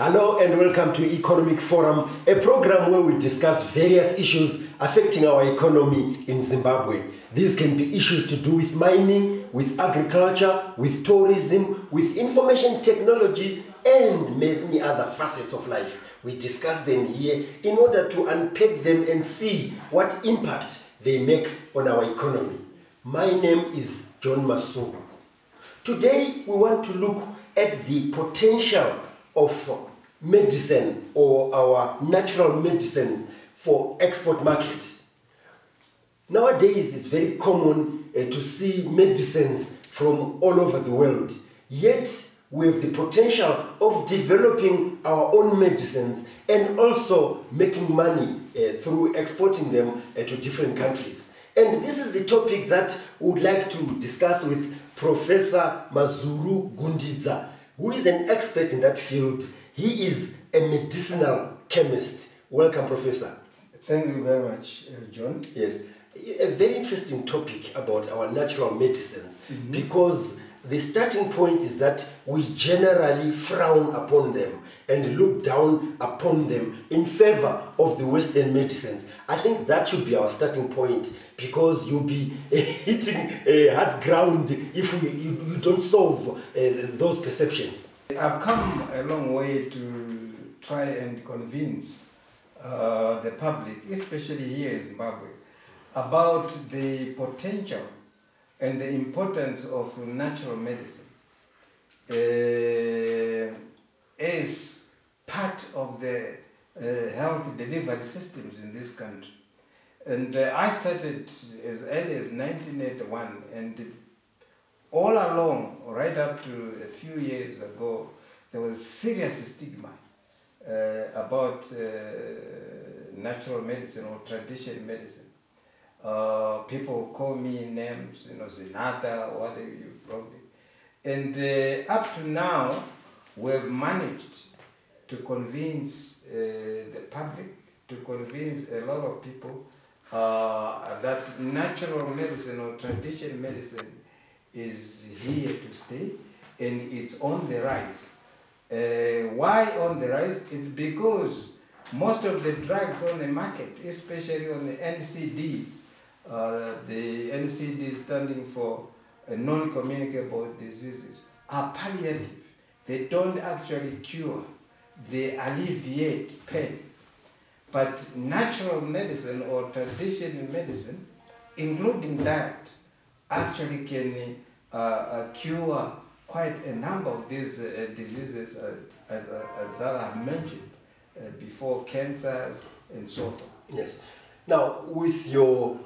Hello and welcome to Economic Forum, a program where we discuss various issues affecting our economy in Zimbabwe. These can be issues to do with mining, with agriculture, with tourism, with information technology, and many other facets of life. We discuss them here in order to unpack them and see what impact they make on our economy. My name is John Mazuru. Today we want to look at the potential of medicine or our natural medicines for export market. Nowadays it's very common to see medicines from all over the world, yet we have the potential of developing our own medicines and also making money through exporting them to different countries. And this is the topic that we would like to discuss with Professor Mazuru Gundidza, who is an expert in that field. He is a medicinal chemist. Welcome, Professor. Thank you very much, John. Yes, a very interesting topic about our natural medicines, because the starting point is that we generally frown upon them and look down upon them in favor of the Western medicines. I think that should be our starting point, because you'll be hitting hard ground if you don't solve those perceptions. I've come a long way to try and convince the public, especially here in Zimbabwe, about the potential and the importance of natural medicine as part of the health delivery systems in this country. And I started as early as 1981, and all along, right up to a few years ago, there was serious stigma about natural medicine or traditional medicine. People call me names, Zinata, whatever you probably. And up to now, we've managed to convince the public, to convince a lot of people that natural medicine or traditional medicine is here to stay and it's on the rise. Why on the rise? It's because most of the drugs on the market, especially on the NCDs, the NCD standing for non-communicable diseases, are palliative. They don't actually cure, they alleviate pain. But natural medicine or traditional medicine, including diet, actually can cure quite a number of these diseases as that I mentioned before, cancers and so forth. Yes. Now, with your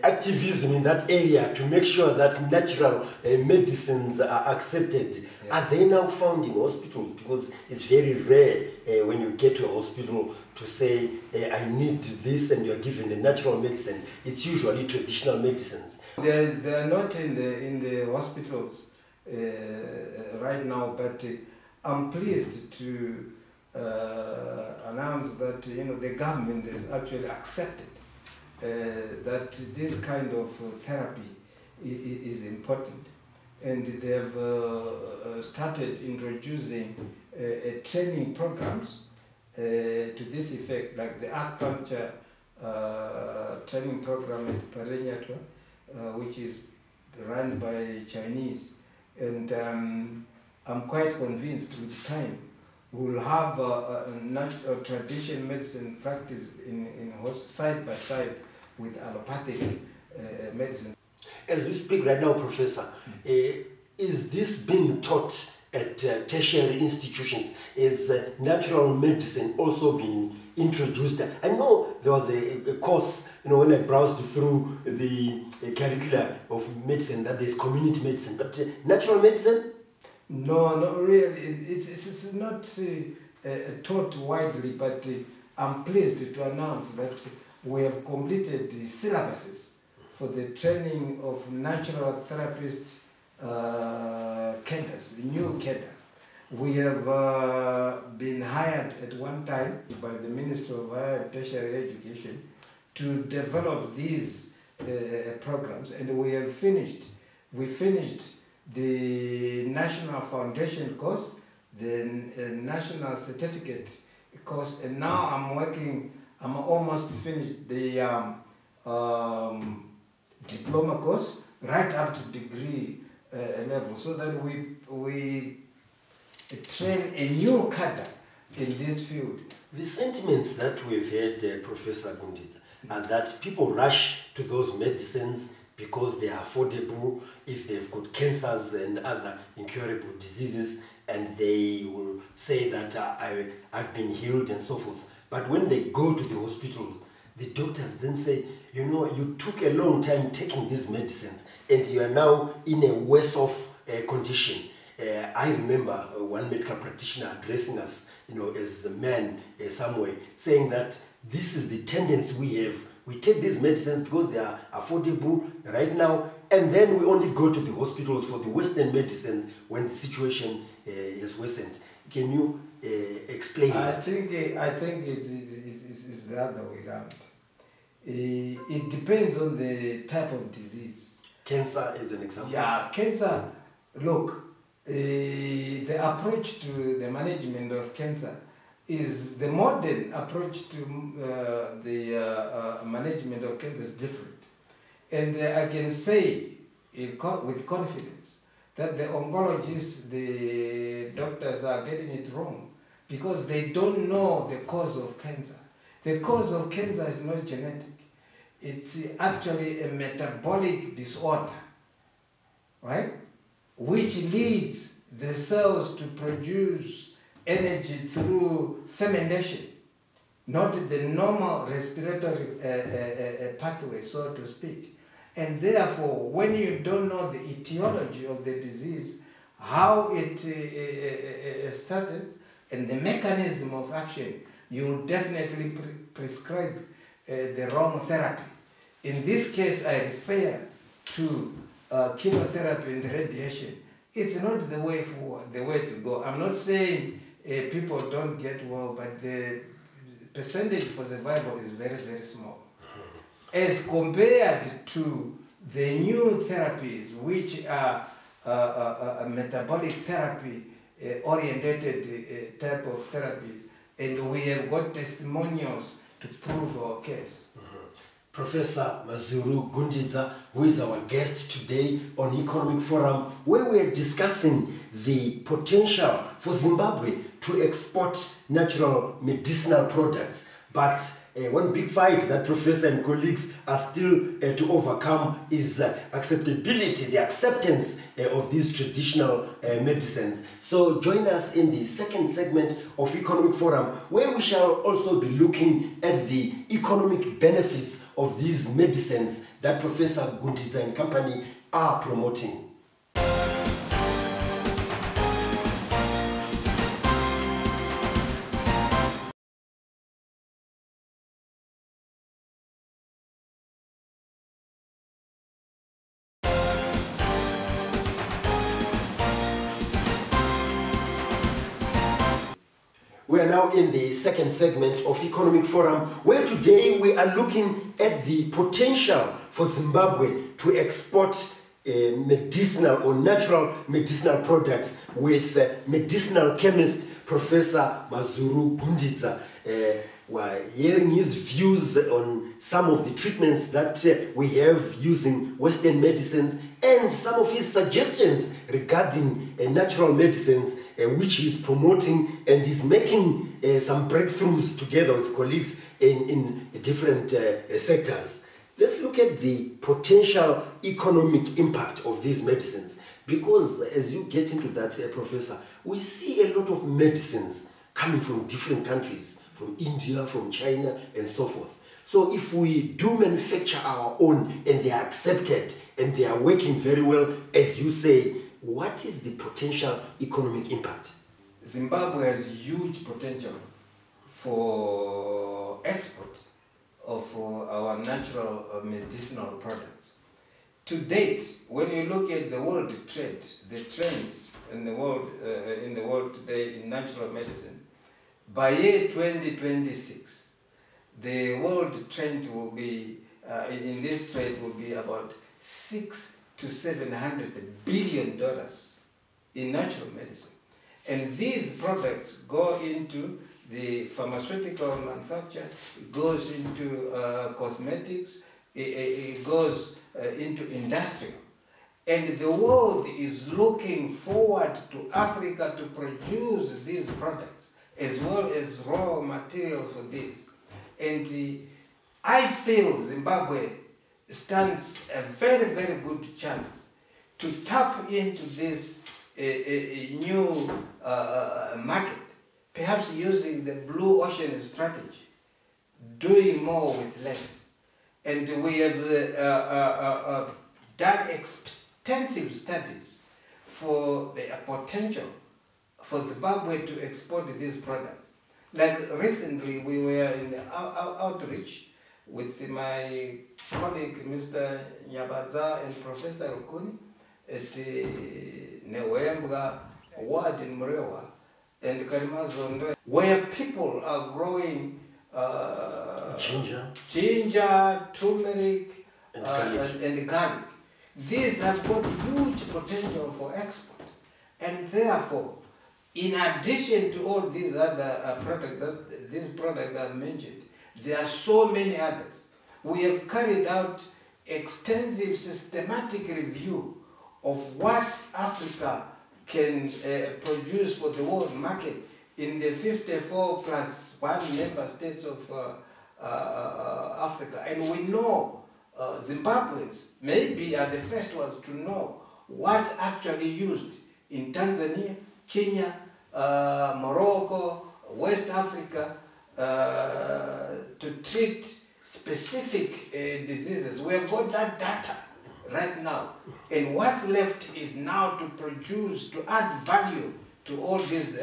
activism in that area to make sure that natural medicines are accepted, are they now found in hospitals? Because it's very rare when you get to a hospital to say, I need this, and you're given a natural medicine. It's usually traditional medicines. They are not in the hospitals right now, but I'm pleased to announce that the government has actually accepted that this kind of therapy is important, and they've started introducing training programs to this effect, like the acupuncture training program at Parenyatwa, which is run by Chinese. And I'm quite convinced with time we'll have a traditional medicine practice in side by side with allopathic medicine. As we speak right now, Professor, is this being taught at tertiary institutions? Is natural medicine also being introduced? I know there was a course, when I browsed through the curricula of medicine, that there's community medicine, but natural medicine? No, not really. It's not taught widely, but I'm pleased to announce that we have completed the syllabuses for the training of natural therapist cadres, the new cadre. We have been hired at one time by the Minister of Higher and Tertiary Education to develop these programs, and we have finished. We finished the National Foundation course the national certificate course, and now I'm almost finished the diploma course right up to degree level, so that we train a new cadre in this field. The sentiments that we've heard, Professor Gundidza, are that people rush to those medicines because they are affordable if they've got cancers and other incurable diseases, and they will say that I've been healed and so forth. But when they go to the hospital, the doctors then say, you know, you took a long time taking these medicines and you are now in a worse off condition. I remember one medical practitioner addressing us, you know, as a man somewhere, saying that this is the tendency we have. We take these medicines because they are affordable right now, and then we only go to the hospitals for the Western medicines when the situation is worsened. Can you explain that? I think it's the other way around. It depends on the type of disease. Cancer is an example. Yeah, cancer. Look, the approach to the management of cancer is the modern approach to the management of cancer is different. And I can say with confidence that the oncologists, the doctors are getting it wrong because they don't know the cause of cancer. The cause of cancer is not genetic. It's actually a metabolic disorder, right? Which leads the cells to produce energy through fermentation, not the normal respiratory pathway, so to speak. And therefore, when you don't know the etiology of the disease, how it started, and the mechanism of action, you will definitely prescribe the wrong therapy. In this case, I refer to chemotherapy and radiation. It's not the way forward, the way to go. I'm not saying people don't get well, but the percentage for survival is very, very small. As compared to the new therapies, which are metabolic therapy oriented type of therapies, and we have got testimonials to prove our case. Professor Mazuru Gundidza, who is our guest today on Economic Forum, where we are discussing the potential for Zimbabwe to export natural medicinal products. But one big fight that Professor and colleagues are still to overcome is acceptability, the acceptance of these traditional medicines. So join us in the second segment of Economic Forum, where we shall also be looking at the economic benefits of these medicines that Professor Gundidza and company are promoting. We are now in the second segment of Economic Forum, where today we are looking at the potential for Zimbabwe to export medicinal or natural medicinal products with medicinal chemist Professor Mazuru Gundidza. We're hearing his views on some of the treatments that we have using Western medicines and some of his suggestions regarding natural medicines which he's promoting, and he's making some breakthroughs together with colleagues in different sectors. Let's look at the potential economic impact of these medicines, because as you get into that, Professor, we see a lot of medicines coming from different countries, from India, from China, and so forth. So if we do manufacture our own and they are accepted and they are working very well, as you say, what is the potential economic impact? Zimbabwe has huge potential for export of our natural medicinal products. To date, when you look at the world trade, the trends in the world today in natural medicine, by year 2026, the world trend will be in this trade will be about $600 to $700 billion in natural medicine. And these products go into the pharmaceutical manufacture, it goes into cosmetics, it goes into industrial. And the world is looking forward to Africa to produce these products as well as raw materials for this. And I feel Zimbabwe stands a very, very good chance to tap into this new market, perhaps using the blue ocean strategy, doing more with less. And we have done extensive studies for the potential for Zimbabwe to export these products. Like recently, we were in the outreach with my colleague, Mr. Nyabadza, and Professor Rukuni at Newembwa Ward in Mrewa and Karimazondo, where people are growing ginger, turmeric, and garlic. These have got huge potential for export. And therefore, in addition to all these other products I've mentioned, there are so many others. We have carried out extensive systematic review of what Africa can produce for the world market in the 54 plus 1 member states of Africa. And we know Zimbabweans maybe are the first ones to know what's actually used in Tanzania, Kenya, Morocco, West Africa to treat specific diseases. We have got that data right now. And what's left is now to produce, to add value to all these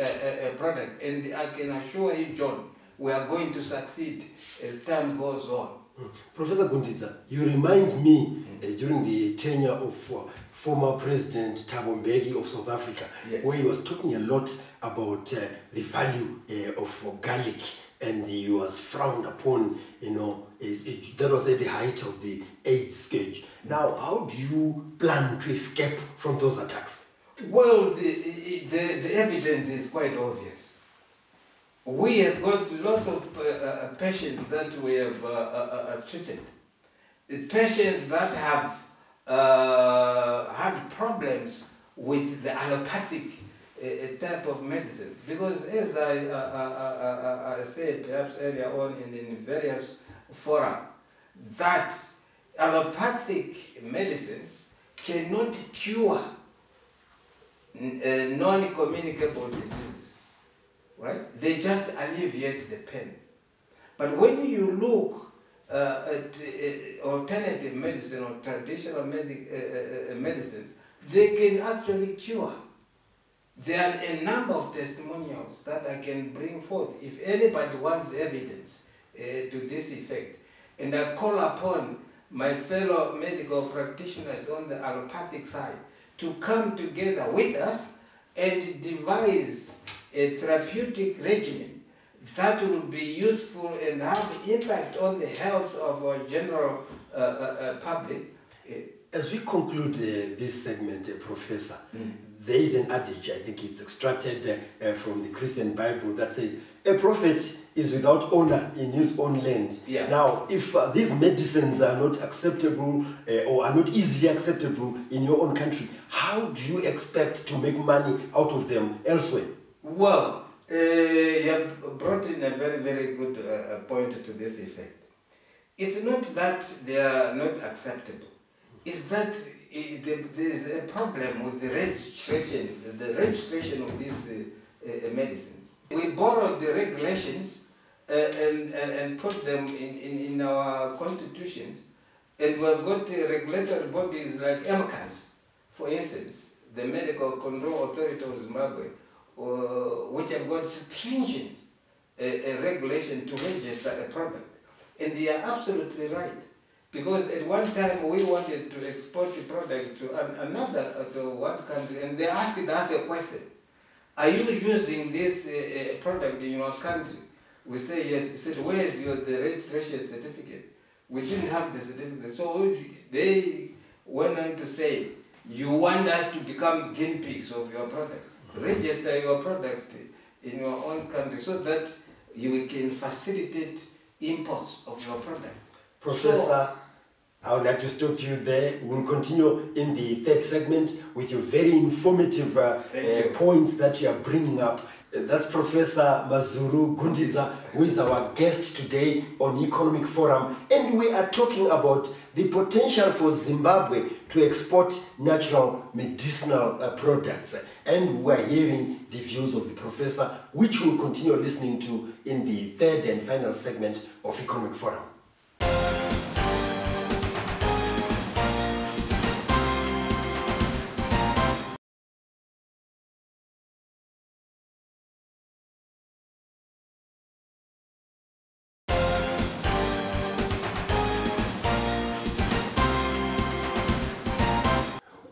products. And I can assure you, John, we are going to succeed as time goes on. Professor Gundiza, you remind me during the tenure of former President Thabo Mbeki of South Africa, yes, where he was talking a lot about the value of garlic, and he was frowned upon, you know, that was at the height of the AIDS scourge. Now, how do you plan to escape from those attacks? Well, the evidence is quite obvious. We have got lots of patients that we have treated. Patients that have had problems with the allopathic type of medicines. Because as I said perhaps earlier on in various fora, that allopathic medicines cannot cure non-communicable diseases, right? They just alleviate the pain. But when you look at alternative medicine or traditional medicines, they can actually cure. There are a number of testimonials that I can bring forth if anybody wants evidence to this effect. And I call upon my fellow medical practitioners on the allopathic side to come together with us and devise a therapeutic regimen that will be useful and have impact on the health of our general public. As we conclude this segment, Professor, there is an adage, I think it's extracted from the Christian Bible, that says, a prophet is without honor in his own land. Yeah. Now, if these medicines are not acceptable or are not easily acceptable in your own country, how do you expect to make money out of them elsewhere? Well, you have brought in a very, very good point to this effect. It's not that they are not acceptable. It's that there's a problem with the registration of these medicines. We borrowed the regulations and put them in our constitutions, and we've got regulatory bodies like MCAS, for instance, the Medical Control Authority of Zimbabwe, which have got stringent regulation to register a product. And they are absolutely right. Because at one time we wanted to export the product to to one country, and they asked us a question: are you using this product in your country? We say yes. He said, where is the registration certificate? We didn't have the certificate. So they went on to say, you want us to become guinea pigs of your product? register your product in your own country so that you can facilitate imports of your product. Professor, I would like to stop you there. We'll continue in the third segment with your very informative points that you are bringing up. That's Professor Mazuru Gundidza, who is our guest today on Economic Forum. And we are talking about the potential for Zimbabwe to export natural medicinal products. And we are hearing the views of the professor, which we'll continue listening to in the third and final segment of Economic Forum.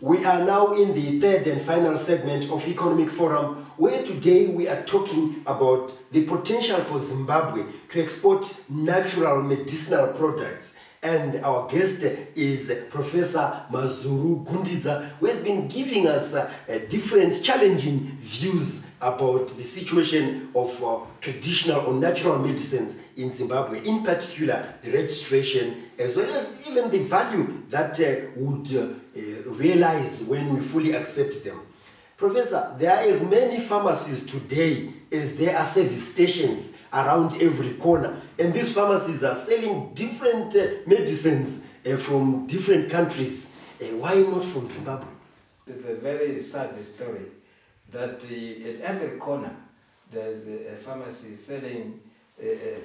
We are now in the third and final segment of Economic Forum, where today we are talking about the potential for Zimbabwe to export natural medicinal products. And our guest is Professor Mazuru Gundidza, who has been giving us different challenging views about the situation of traditional or natural medicines in Zimbabwe, in particular the registration, as well as even the value that would realize when we fully accept them. Professor, there are as many pharmacies today as there are service stations around every corner, and these pharmacies are selling different medicines from different countries. Why not from Zimbabwe? It's a very sad story that at every corner there's a pharmacy selling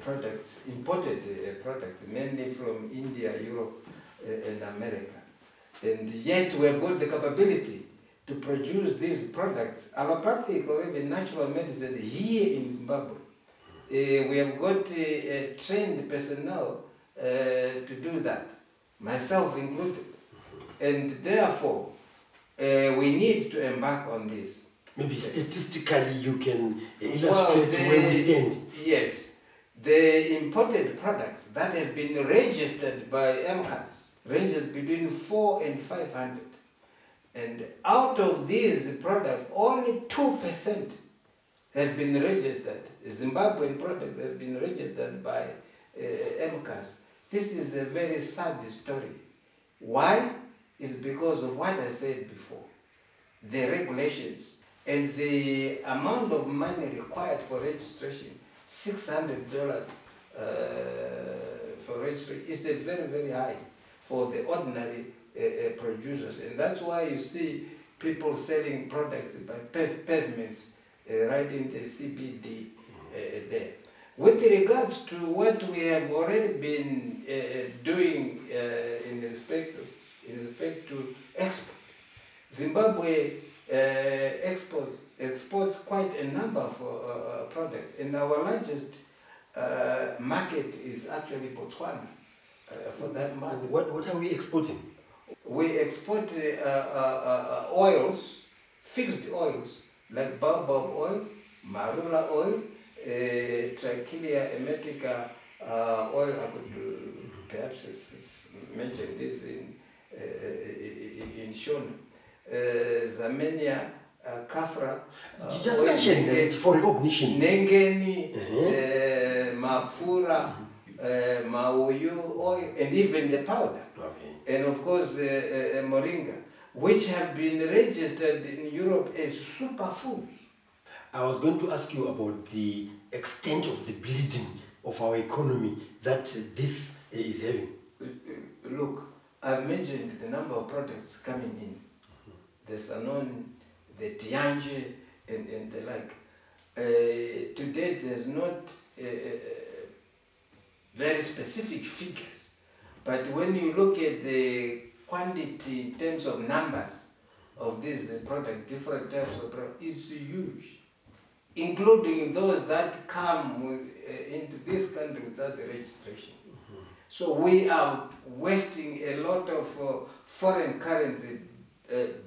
products, imported products, mainly from India, Europe, and America. And yet we have got the capability to produce these products, allopathic or even natural medicine, here in Zimbabwe. We have got trained personnel to do that, myself included. And therefore, we need to embark on this. Maybe statistically you can illustrate where we stand. Yes. The imported products that have been registered by MCAS ranges between 400 and 500. And out of these products, only 2% have been registered. Zimbabwean products have been registered by MCAS. This is a very sad story. Why? It's because of what I said before. The regulations and the amount of money required for registration, $600 for registration, is a very, very high for the ordinary producers. And that's why you see people selling products by pavements right in the CBD there. With regards to what we have already been doing in respect to export, Zimbabwe exports quite a number of products, and our largest market is actually Botswana for that matter. What are we exporting? We export oils, fixed oils, like baobab oil, marula oil, Trichilia emetica oil. I could perhaps mention this in Shona. Zamenia, Kafra. Just mention it for recognition. Nengeni, Mapfura, Mauyu oil, and even the powder. Okay. And of course, Moringa, which have been registered in Europe as superfoods. I was going to ask you about the extent of the bleeding of our economy that this is having. Look, I've mentioned the number of products coming in. The Sanon, the Tiange, and the like. To date, there's not very specific figures. But when you look at the quantity in terms of numbers of these products, different types of products, it's huge, including those that come into this country without the registration. So we are wasting a lot of foreign currency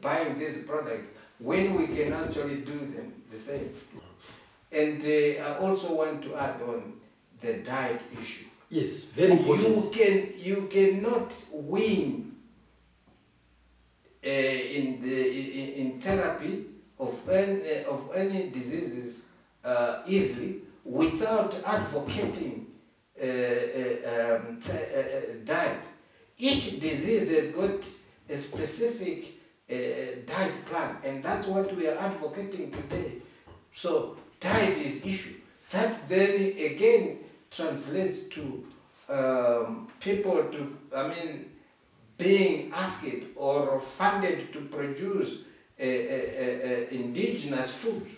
buying this product when we can actually do them the same. And I also want to add on the diet issue. Yes, very important. You cannot win in therapy of any diseases easily without advocating diet. Each disease has got a specific diet plan, and that's what we are advocating today. So diet is issue. That then again translates to people being asked or funded to produce indigenous foods.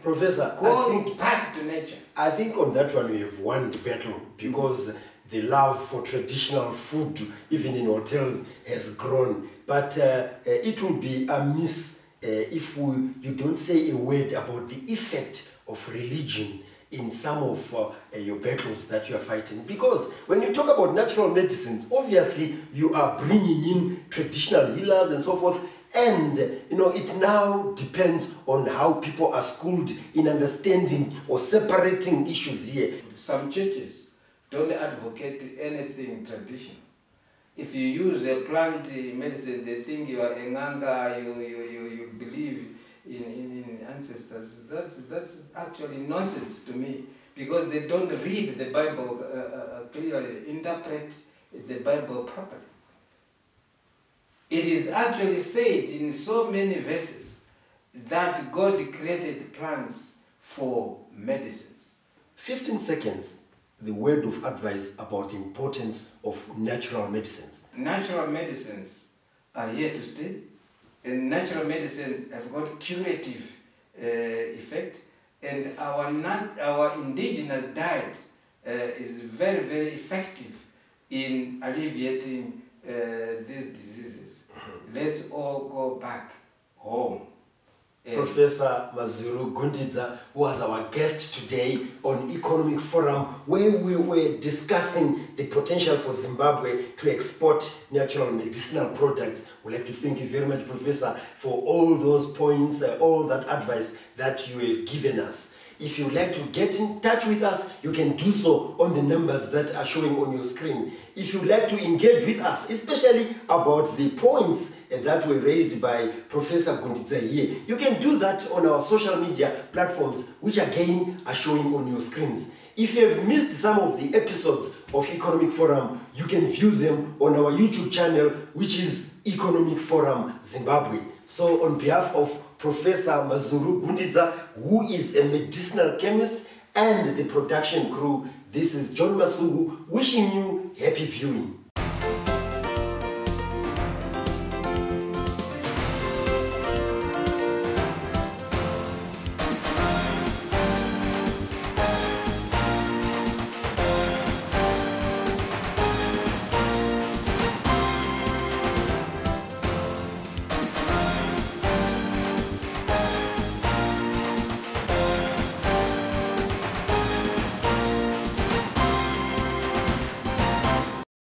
Professor, Going back to nature. I think on that one we have won the battle, because the love for traditional food, even in hotels, has grown. But it will be amiss if you don't say a word about the effect of religion in some of your battles that you are fighting. Because when you talk about natural medicines, obviously you are bringing in traditional healers and so forth. And it now depends on how people are schooled in understanding or separating issues here. Some churches don't advocate anything traditional. If you use a plant medicine, they think you are a nganga, you believe in ancestors. That's actually nonsense to me, because they don't read the Bible clearly, interpret the Bible properly. It is actually said in so many verses that God created plants for medicines. 15 seconds, the word of advice about the importance of natural medicines. Natural medicines are here to stay, and natural medicine have got curative effect, and our indigenous diet is very, very effective in alleviating these diseases. Let's all go back home. Professor Mazuru Gundidza was our guest today on Economic Forum, where we were discussing the potential for Zimbabwe to export natural medicinal products. We'd like to thank you very much, Professor, for all those points, all that advice that you have given us. If you'd like to get in touch with us, you can do so on the numbers that are showing on your screen. If you'd like to engage with us, especially about the points that were raised by Professor Gundidza here, you can do that on our social media platforms, which again are showing on your screens. If you have missed some of the episodes of Economic Forum, you can view them on our YouTube channel, which is Economic Forum Zimbabwe. So on behalf of Professor Mazuru Gundidza, who is a medicinal chemist, and the production crew, this is John Masugu wishing you happy viewing.